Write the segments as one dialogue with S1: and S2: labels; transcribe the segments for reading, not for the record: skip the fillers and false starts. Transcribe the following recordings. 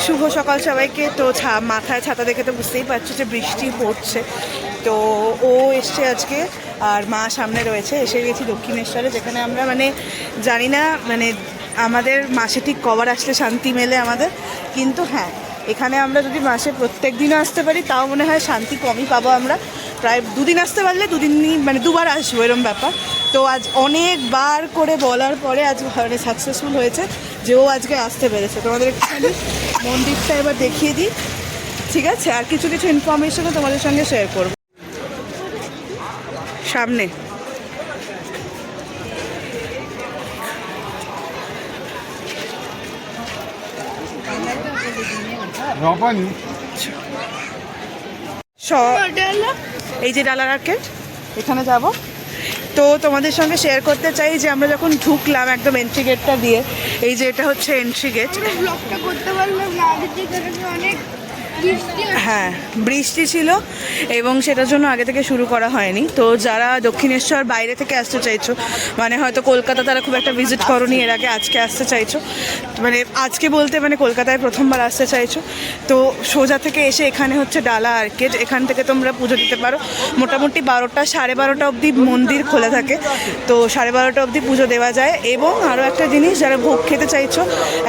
S1: শুভ সকাল সবাইকে। তো মাথায় ছাতা দেখে তো বুঝতেই পারছো যে বৃষ্টি পড়ছে। তো ও এসছে আজকে, আর মা সামনে রয়েছে। এসে গেছি দক্ষিণেশ্বরে, যেখানে আমরা মানে জানি না মানে আমাদের মাসে ঠিক কবার আসলে শান্তি মেলে আমাদের, কিন্তু হ্যাঁ এখানে আমরা যদি মাসে প্রত্যেক দিনও আসতে পারি তাও মনে হয় শান্তি কমই পাবো। আমরা প্রায় দুদিন আসতে পারলে দুদিনই মানে দুবার আসবো এরম ব্যাপার। তো আজ অনেকবার করে বলার পরে আজ মানে সাকসেসফুল হয়েছে যে ও আজকে আসতে পেরেছে। তোমাদের একটুখানি মন্দিরটা এবার দেখিয়ে দিই, ঠিক আছে? আর কিছু কিছু ইনফরমেশনও তোমাদের সঙ্গে শেয়ার করব। সামনে এই যে ডালা রাকেট, এখানে যাব। তো তোমাদের সঙ্গে শেয়ার করতে চাই যে আমরা যখন ঢুকলাম একদম এন্ট্রি গেটটা দিয়ে, এই যে এটা হচ্ছে এন্ট্রি গেট।
S2: ব্লগটা করতে পারলাম না, অনেক
S1: হ্যাঁ বৃষ্টি ছিল এবং সেটার জন্য আগে থেকে শুরু করা হয়নি। তো যারা দক্ষিণেশ্বর বাইরে থেকে আসতে চাইছো, মানে হয়তো কলকাতা তারা খুব একটা ভিজিট করোনি এর আগে, আজকে আসতে চাইছো, মানে আজকে বলতে মানে কলকাতায় প্রথমবার আসতে চাইছো, তো সোজা থেকে এসে এখানে হচ্ছে ডালা আর্কেড, এখান থেকে তোমরা পুজো দিতে পারো। মোটামুটি 12টা 12:30 অবধি মন্দির খোলা থাকে, তো 12:30 অবধি পুজো দেওয়া যায়। এবং আরও একটা জিনিস, যারা ভোগ খেতে চাইছো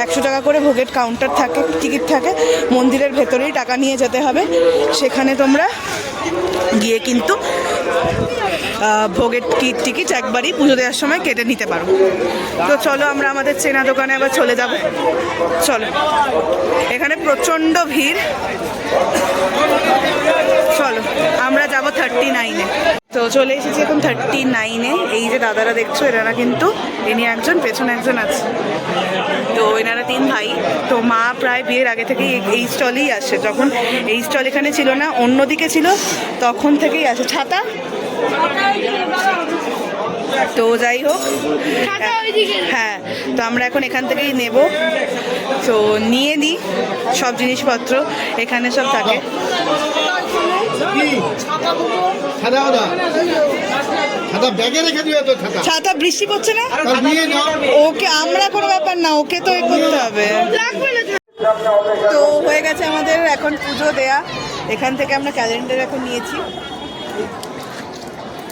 S1: 100 টাকা করে ভোগের কাউন্টার থাকে, টিকিট থাকে, মন্দিরের ভেতরেই টাকা নিয়ে যেতে হবে। সেখানে তোমরা গিয়ে কিন্তু ভোগের টিকিট একবারই পুজো দেওয়ার সময় কেটে নিতে পারো। তো চলো আমরা আমাদের চেনা দোকানে আবার চলে যাব। চলো, এখানে প্রচণ্ড ভিড়। চলো আমরা যাব 39-এ। তো চলে এসেছি এখন 39-এ। এই যে দাদারা দেখছো, এনারা কিন্তু ইনি একজন, পেছনে একজন আছে। তো এনারা 3 ভাই। তো মা প্রায় বিয়ের আগে থেকেই এই স্টলেই আসে। যখন এই স্টল এখানে ছিল না, অন্যদিকে ছিল, তখন থেকেই আসে। ছাতা তো যাই হোক, হ্যাঁ তো আমরা এখন এখান থেকেই নেব। তো নিয়ে নিই সব জিনিসপত্র, এখানে সব থাকে। ছাতা বৃষ্টি পড়ছে না, ওকে আমরা কোনো ব্যাপার না, ওকে তো করতে হবে। তো হয়ে গেছে আমাদের এখন পুজো দেয়া। এখান থেকে আমরা ক্যালেন্ডার এখন নিয়েছি,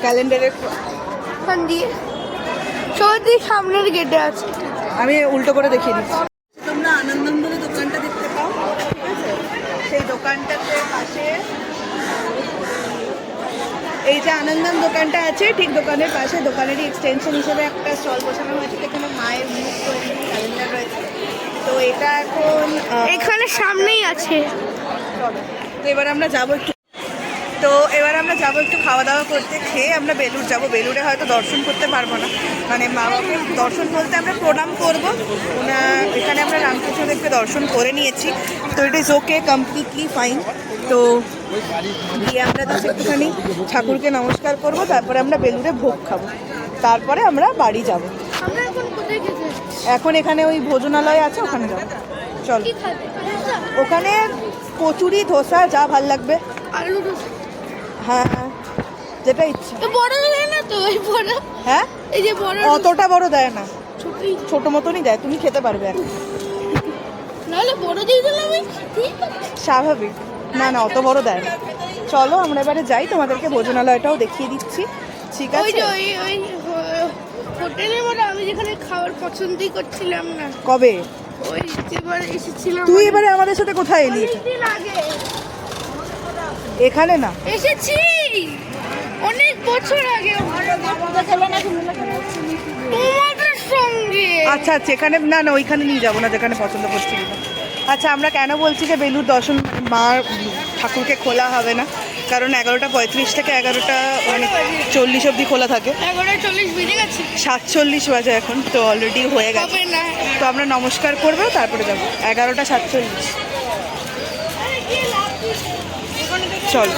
S1: ক্যালেন্ডারের
S2: সামনের গেটে আছে।
S1: আমি উল্টো করে দেখিয়ে দিচ্ছি। তোমরা আনন্দম বলে দোকানটা দেখতে পাও, ঠিক আছে? সেই দোকানটাতে পাশে এই যে আনন্দম দোকানটা আছে, ঠিক দোকানের পাশে দোকানেরই এক্সটেনশন হিসেবে একটা স্টল বসানো হয়েছে, এখানে মায়ের মুখ তৈরি ক্যালেন্ডার রয়েছে। তো এটা এখন
S2: এখানে সামনেই আছে।
S1: তো এবার আমরা যাবো একটু, তো এবার আমরা যাবো একটু খাওয়া দাওয়া করতে। খেয়ে আমরা বেলুড় যাবো। বেলুড়ে হয়তো দর্শন করতে পারবো না, মানে মা বাবাকে দর্শন বলতে আমরা প্রণাম করবো। এখানে আমরা রামকৃষ্ণদেবকে দর্শন করে নিয়েছি, তো it is okay, completely fine. তো গিয়ে আমরা তো একটুখানি ঠাকুরকে নমস্কার করবো, তারপরে আমরা বেলুড়ে ভোগ খাবো, তারপরে আমরা বাড়ি যাব। এখন এখানে ওই ভোজনালয় আছে, ওখানে যাবো। চল, ওখানে কচুরি ধোসা যা ভাল লাগবে। হ্যাঁ যেটা ইচ্ছা। হ্যাঁ
S2: এই যে বড়,
S1: অতটা বড় দেয় না, ছোট মতনই দেয়, তুমি খেতে পারবে এখন। স্বাভাবিক, না না অত বড় দেয় না। চলো আমরা এবারে যাই, তোমাদেরকে ভোজনালয়টাও দেখিয়ে দিচ্ছি, ঠিক আছে?
S2: আমি যেখানে খাবার পছন্দই করছিলাম না।
S1: কবে?
S2: ওই যেবার এসেছিলাম।
S1: তুই এবারে আমাদের সাথে কোথায় এলি? এখানে না,
S2: এসেছি অনেক বছর আগে তোমাদের সঙ্গে।
S1: আচ্ছা আচ্ছা, এখানে না না ওইখানে নিয়ে যাবো না, যেখানে পছন্দ করছিলি না। আচ্ছা আমরা কেন বলছি যে বেলুড় দর্শন মা ঠাকুরকে খোলা হবে না, কারণ 11:35 থেকে 11:40 অবধি খোলা থাকে।
S2: 11:40 বেজে গেছে,
S1: 7:40 বাজে এখন, তো অলরেডি হয়ে গেছে। তো আমরা নমস্কার করবো তারপরে যাবো। 11:47। চল,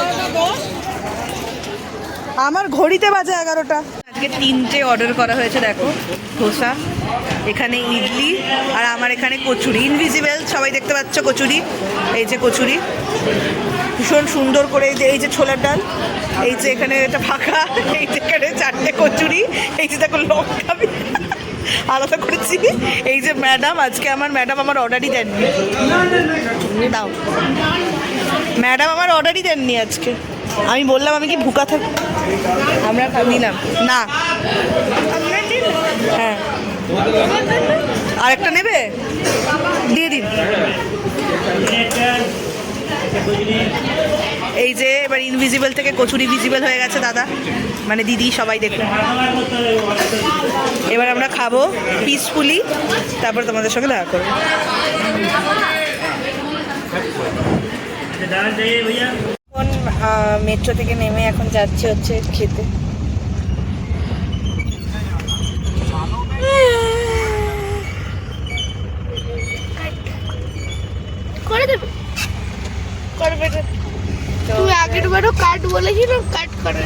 S1: আমার ঘড়িতে বাজে 11টা। আজকে 3টে অর্ডার করা হয়েছে, দেখো ধোসা, এখানে ইডলি, আর আমার এখানে কচুরি। ইনভিজিবল, সবাই দেখতে পাচ্ছ কচুরি, এই যে কচুরি ভীষণ সুন্দর করে। এই যে ছোলার ডাল, এই যে এখানে এটা ফাঁকা, এই যে এখানে 4টে কচুরি, এই যে দেখো লঙ্কা। আলাদা করেছি। এই যে ম্যাডাম, আজকে আমার ম্যাডাম আমার অর্ডারই দেননি। দাও, ম্যাডাম আমার অর্ডারই দেননি আজকে। আমি বললাম আমি কি ভুকা থাকি, আমরা নিলাম না। হ্যাঁ, আরেকটা নেবে, দিয়ে দিন। এই যে এবার ইনভিজিবল থেকে কচুরি ভিজিবল হয়ে গেছে দাদা, মানে দিদি, সবাই দেখুন। এবার আমরা খাবো পিসফুলি, তারপর তোমাদের সঙ্গে দেখা করবো। এখন মেট্রো থেকে নেমে এখন যাচ্ছে হচ্ছে খেতে।
S2: করে দেবে
S1: করবে তো।
S2: তুমি আগের বারও কাট বলেছিল, কাট করে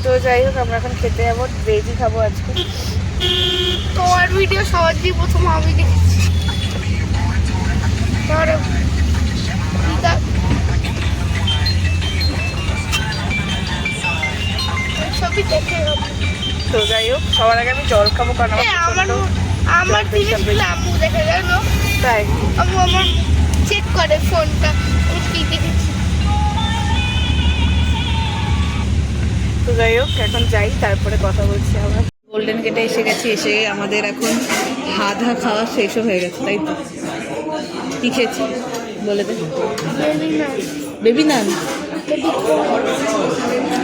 S1: তো যাই হোক, আমরা এখন খেতে যাবো, ভেজই খাবো আজকে।
S2: তোমার ভিডিও সবার দিয়ে প্রথম আমি দেখেছি। ছবি দেখে
S1: তো যাই হোক, সবার আগে আমি জল খাবো, কারণ
S2: আমার আমার জিনিস আম্মু দেখে জানো,
S1: তাই
S2: আম্মু আমার চেক করে ফোনটা আমি কি দেখেছি।
S1: তো যাই হোক, এখন যাই, তারপরে কথা বলছি আবার। গোল্ডেন গেটে এসে গেছি, এসে আমাদের এখন হাধা খাওয়া শেষও হয়ে গেছে, তাই তো। কি খেয়েছি বলে দে। বেবি নান,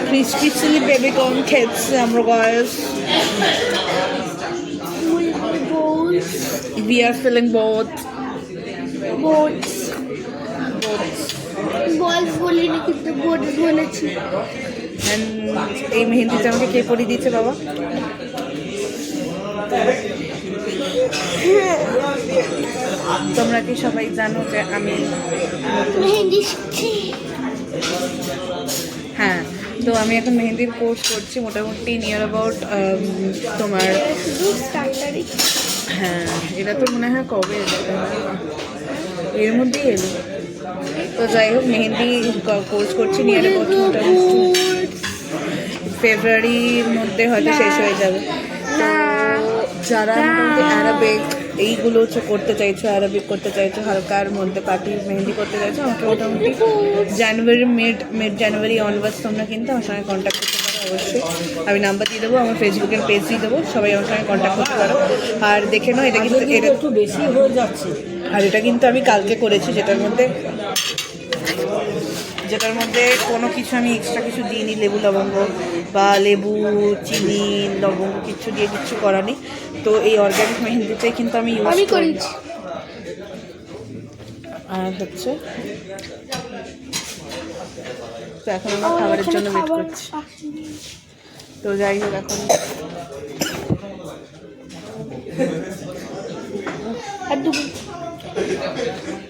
S1: ক্রিসপি চিলি বেবি কর্ন খেয়েছি আমরা guys. We are feeling both.
S2: বলস বলিনি কিন্তু বোর্ডস বলেছি।
S1: And এই মেহেন্দিটা আমাকে কে পরিয়ে দিয়েছে বাবা? তোমরা কি সবাই জানো যে আমি
S2: মেহেন্দি শিখছি।
S1: হ্যাঁ, তো আমি এখন মেহেন্দির কোর্স করছি মোটামুটি নিয়ার অ্যাবাউট তোমার
S2: শুধু স্টার্টারই।
S1: হ্যাঁ, এটা তো মনে হয় কবে এলো, এর মধ্যেই এলো। তো যাই হোক, মেহেন্দি কোর্স করছি নিয়ার অ্যাবাউট মোটামুটি ফেব্রুয়ারির মধ্যে হয়তো শেষ হয়ে যাবে। তো যারা অ্যারাবিক এইগুলো করতে চাইছো, অ্যারাবিক করতে চাইছো, হালকার মধ্যে পার্টি মেহেন্দি করতে চাইছো, আমাকে মোটামুটি জানুয়ারি মিড জানুয়ারি অনওয়ার্ডস তোমরা কিন্তু আমার সঙ্গে কন্ট্যাক্ট করতে পারো। অবশ্যই আমি নাম্বার দিয়ে দেবো, আমার ফেসবুকের পেজ দিয়ে দেবো, সবাই আমার সঙ্গে কন্ট্যাক্ট করতে পারো। আর দেখে নাও, এটা কিন্তু এটা
S3: একটু বেশি হয়ে যাচ্ছে।
S1: আর এটা কিন্তু আমি কালকে করেছি, যেটার মধ্যে কোনো কিছু আমি এক্সট্রা কিছু দিইনি, লেবু লবঙ্গ বা লেবু চিনি লবঙ্গ কিছু দিয়ে কিচ্ছু করা নেই। তো এই অর্গ্যানিক মেহেন্দিটাই কিন্তু আমি ইউজ
S2: করেছি।
S1: আর হচ্ছে তো এখন আমরা খাবারের জন্য ওয়েট করছি। তো যাই হোক, এখন
S2: আর দু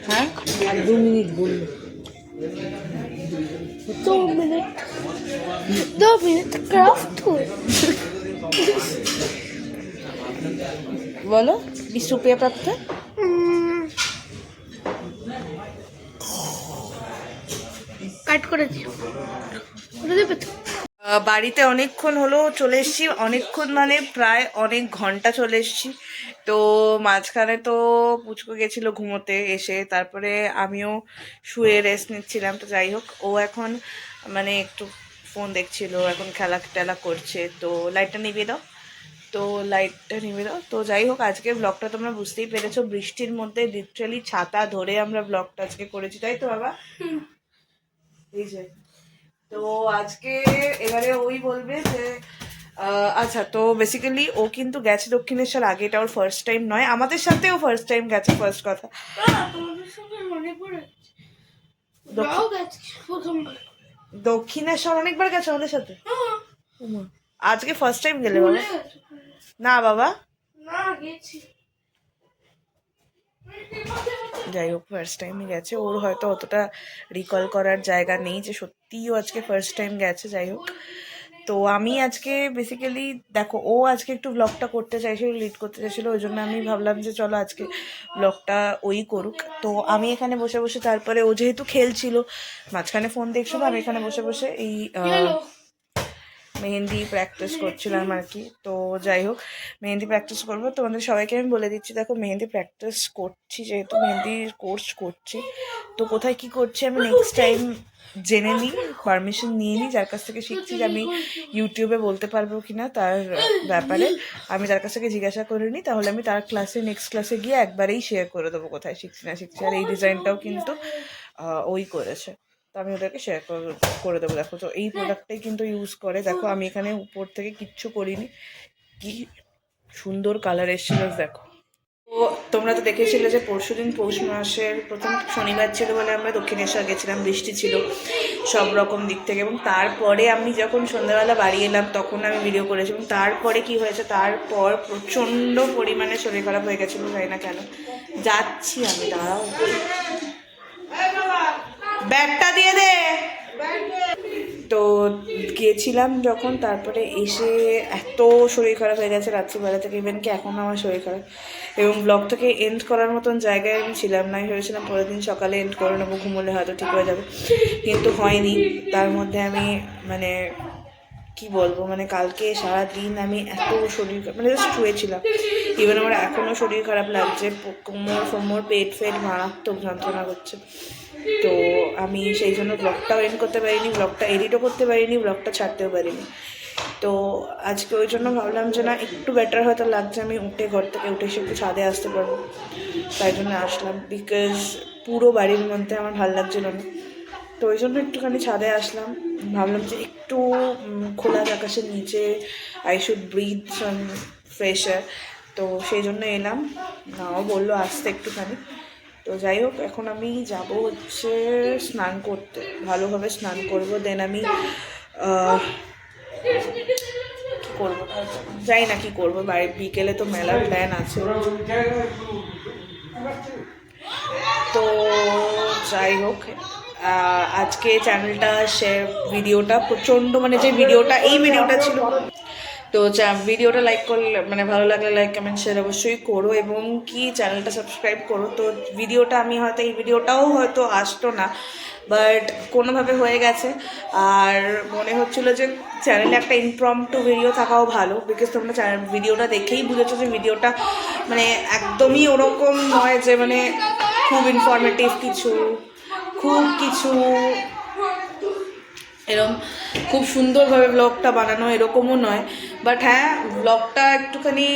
S1: হ্যাঁ,
S3: আর 2 মিনিট বললো।
S2: 2 মিনিট 2 মিনিট ক্রাফট
S1: বলো 20 রুপিয়া প্রাপ্ত।
S2: কাট করে দিও।
S1: বাড়িতে অনেকক্ষণ হলো চলে এসেছি, অনেকক্ষণ মানে প্রায় অনেক ঘন্টা চলে এসেছি। তো মাঝখানে তো পুচকু গেছিলো ঘুমোতে, এসে তারপরে আমিও শুয়ে রেস্ট নিচ্ছিলাম। তো যাই হোক, ও এখন মানে একটু ফোন দেখছিল, এখন খেলা টেলা করছে। তো লাইটটা নিভিয়ে দাও, তো লাইটটা নিভিয়ে দাও। তো যাই হোক, আজকে ব্লগটা তোমরা বুঝতেই পেরেছো, বৃষ্টির মধ্যে লিটারালি ছাতা ধরে আমরা ব্লগটা আজকে করেছি, তাই তো বাবা? এই যে, তো আজকে এবারে ওই বলবে যে আচ্ছা, তো বেসিক্যালি ও কিন্তু গেছে দক্ষিণেশ্বর আগে, এটা ওর ফার্স্ট টাইম নয়, আমাদের সাথেও ফার্স্ট টাইম গেছে। ফার্স্ট কথা দক্ষিণেশ্বর অনেকবার গেছে আমাদের সাথে, আজকে ফার্স্ট টাইম গেলে বাবা? না বাবা, যাই হোক ফার্স্ট টাইমই গেছে। ওর হয়তো অতটা রিকল করার জায়গা নেই যে সত্যিই ও আজকে ফার্স্ট টাইম গেছে। যাই হোক, তো আমি আজকে বেসিক্যালি দেখো, ও আজকে একটু ব্লগটা করতে চাইছিল, লিড করতে চাইছিলো, ওই জন্য আমি ভাবলাম যে চলো আজকে ব্লগটা ওই করুক। তো আমি এখানে বসে বসে, তারপরে ও যেহেতু খেলছিল মাঝখানে ফোন দেখছিল, আমি এখানে বসে বসে এই মেহেন্দি প্র্যাকটিস করছিলাম আর কি। তো যাই হোক, মেহেন্দি প্র্যাকটিস করবো। তোমাদের সবাইকে আমি বলে দিচ্ছি, দেখো মেহেন্দি প্র্যাকটিস করছি, যেহেতু মেহেন্দির কোর্স করছি, তো কোথায় কি করছি আমি নেক্সট টাইম জেনে নিই, পারমিশন নিয়ে নিই যার কাছ থেকে শিখছি, যে আমি ইউটিউবে বলতে পারবো কি না তার ব্যাপারে আমি তার কাছ থেকে জিজ্ঞাসা করে নিই, তাহলে আমি তার ক্লাসে নেক্সট ক্লাসে গিয়ে একবারেই শেয়ার করে দেবো কোথায় শিখছি না শিখছি। আর এই ডিজাইনটাও কিন্তু ওই করেছে, তো আমি ওদেরকে শেয়ার করে দেবো। দেখো, তো এই প্রোডাক্টটাই কিন্তু ইউজ করে। দেখো আমি এখানে উপর থেকে কিচ্ছু করিনি, কি সুন্দর কালার এসেছিল দেখো। তো তোমরা তো দেখেছিলে যে পরশুদিন পৌষ মাসের প্রথম শনিবার ছিল বলে আমরা দক্ষিণেশ্বর গেছিলাম, বৃষ্টি ছিল সব রকম দিক থেকে, এবং তারপরে আমি যখন সন্ধ্যাবেলা বাড়ি এলাম তখন আমি ভিডিও করেছি। এবং তারপরে কি হয়েছে, তারপর প্রচণ্ড পরিমাণে শরীর খারাপ হয়ে গেছিলো, জানি না কেন। যাচ্ছি আমি, দাঁড়াও, ব্যাগটা দিয়ে দে। তো গিয়েছিলাম যখন, তারপরে এসে এত শরীর খারাপ হয়ে গেছে রাত্রিবেলা থেকে, ইভেন কি এখন আমার শরীর খারাপ, এবং ব্লগটাকে এন্ড করার মতন জায়গায় আমি ছিলাম না। আমি ভেবেছিলাম পরের দিন সকালে এন্ড করে নেবো, ঘুমোলে হয়তো ঠিক হয়ে যাবে, কিন্তু হয়নি। তার মধ্যে আমি মানে কি বলবো, মানে কালকে সারাদিন আমি এত শরীর মানে জাস্ট শুয়েছিলাম। ইভেন আমার এখনও শরীর খারাপ লাগছে, কোমর ফোমর পেট ফেট মারাত্মক যন্ত্রণা করছে। তো আমি সেই জন্য ব্লগটাও এন্ড করতে পারিনি, ব্লগটা এডিটও করতে পারিনি, ব্লগটা ছাড়তেও পারিনি। তো আজকে ওই জন্য ভাবলাম যে না, একটু বেটার হয়তো লাগছে, আমি উঠে ঘর থেকে উঠে এসে একটু ছাদে আসতে পারবো, তাই জন্য আসলাম। বিকজ পুরো বাড়ির মধ্যে আমার ভালো লাগছিল না, তো ওই জন্য একটুখানি ছাদে আসলাম। ভাবলাম যে একটু খোলা আকাশের নিচে I should breathe some fresh air, তো সেই জন্য এলাম। নাও বললো আসতে একটুখানি। তো যাই হোক, এখন আমি যাব হচ্ছে স্নান করতে, ভালোভাবে স্নান করব, দেন আমি কী করবো যাই না কি করবো, বাড়ি বিকেলে তো মেলার প্ল্যান আছে। তো যাই হোক, আজকে চ্যানেলটা শেয়ার ভিডিওটা প্রচণ্ড মানে যে ভিডিওটা এই ভিডিওটা ছিল, তো ভিডিওটা লাইক করলে মানে ভালো লাগলে লাইক কমেন্ট শেয়ার অবশ্যই করো, এবং কি চ্যানেলটা সাবস্ক্রাইব করো। তো ভিডিওটা আমি হয়তো এই ভিডিওটাও হয়তো আসতো না, বাট কোনোভাবে হয়ে গেছে। আর মনে হচ্ছিলো যে চ্যানেলে একটা ইমপ্রম্পটু ভিডিও থাকাও ভালো, বিকজ তোমরা ভিডিওটা দেখেই বুঝেছো যে ভিডিওটা মানে একদমই ওরকম নয় যে মানে খুব ইনফরমেটিভ কিছু, খুব কিছু এরকম খুব সুন্দরভাবে ব্লগটা বানানো এরকমও নয়, বাট হ্যাঁ ব্লগটা একটুখানি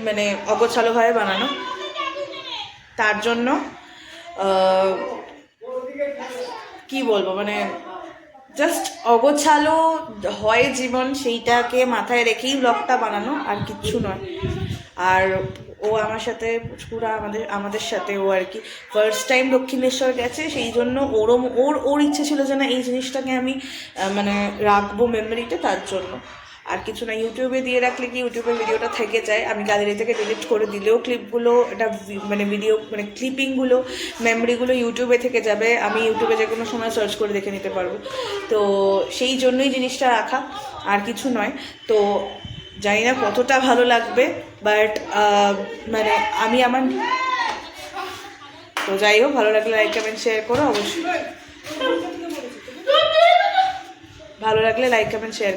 S1: মানে অগোছালোভাবে বানানো। তার জন্য কি বলবো, মানে জাস্ট অগোছালো হয় জীবন, সেইটাকে মাথায় রেখেই ব্লগটা বানানো, আর কিচ্ছু নয়। আর ও আমার সাথে পুরো আমাদের সাথে ও আর কি ফার্স্ট টাইম দক্ষিণেশ্বর গেছে, সেই জন্য ওর ইচ্ছে ছিল যে না এই জিনিসটাকে আমি মানে রাখবো মেমোরিতে, তার জন্য। আর কিছু না, ইউটিউবে দিয়ে রাখলে কি ইউটিউবের ভিডিওটা থেকে যায়, আমি গ্যালারি থেকে ডিলিট করে দিলেও ক্লিপগুলো এটা মানে ভিডিও মানে ক্লিপিংগুলো মেমোরিগুলো ইউটিউবে থেকে যাবে, আমি ইউটিউবে যে কোনো সময় সার্চ করে দেখে নিতে পারবো। তো সেই জন্যই জিনিসটা রাখা, আর কিছু নয়। তো জানি না কতটা ভালো লাগবে, বাট মানে আমি আমার, তো যাই হোক, ভালো লাগলে লাইক কমেন্ট শেয়ার করো অবশ্যই, ভালো লাগলে লাইক কমেন্ট শেয়ার